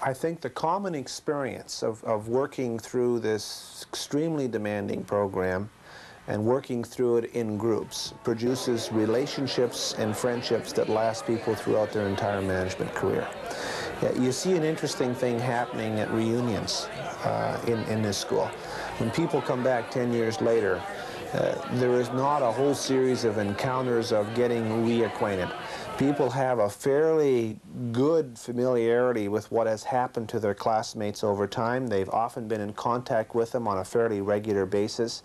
I think the common experience of working through this extremely demanding program and working through it in groups produces relationships and friendships that last people throughout their entire management career. You see an interesting thing happening at reunions in this school. When people come back 10 years later, there is not a whole series of encounters of getting reacquainted. People have a fairly good familiarity with what has happened to their classmates over time. They've often been in contact with them on a fairly regular basis.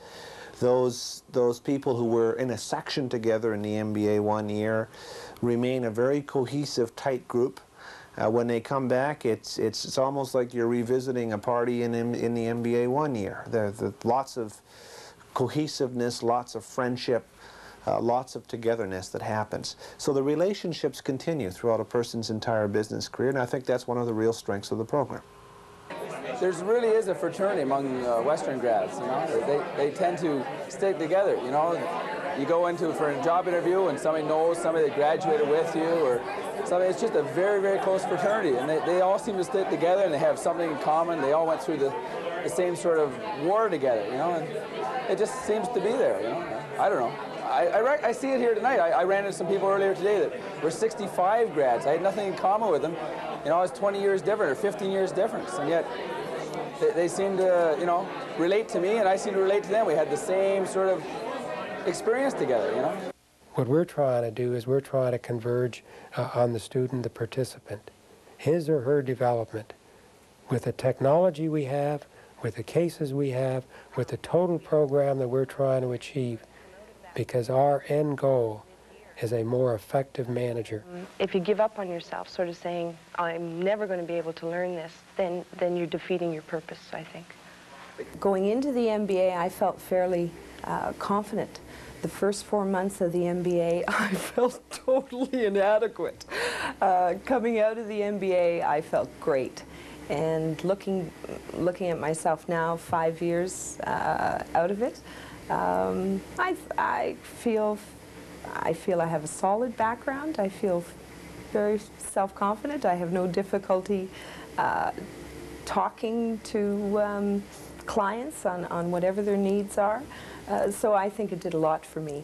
Those people who were in a section together in the MBA one year remain a very cohesive, tight group. When they come back, it's almost like you're revisiting a party in the MBA one year. There's lots of cohesiveness, lots of friendship, lots of togetherness that happens. So the relationships continue throughout a person's entire business career, and I think that's one of the real strengths of the program. There really is a fraternity among Western grads, you know. They tend to stick together, you know. You go into for a job interview and somebody knows somebody that graduated with you or something. It's just a very, very close fraternity, and they all seem to stick together and they have something in common. They all went through the same sort of war together, you know, and it just seems to be there, you know. I don't know. I see it here tonight. I ran into some people earlier today that were 65 grads. I had nothing in common with them. You know, I was 20 years different or 15 years difference, and yet they seem to, you know, relate to me, and I seem to relate to them. We had the same sort of experience together, you know. What we're trying to do is we're trying to converge on the student, the participant, his or her development with the technology we have, with the cases we have, with the total program that we're trying to achieve, because our end goal is a more effective manager. If you give up on yourself, sort of saying, I'm never going to be able to learn this, then you're defeating your purpose, I think. Going into the MBA, I felt fairly confident. The first 4 months of the MBA, I felt totally inadequate. Coming out of the MBA, I felt great. And looking at myself now, 5 years out of it, I feel I have a solid background. I feel very self-confident. I have no difficulty talking to clients on whatever their needs are. So I think it did a lot for me.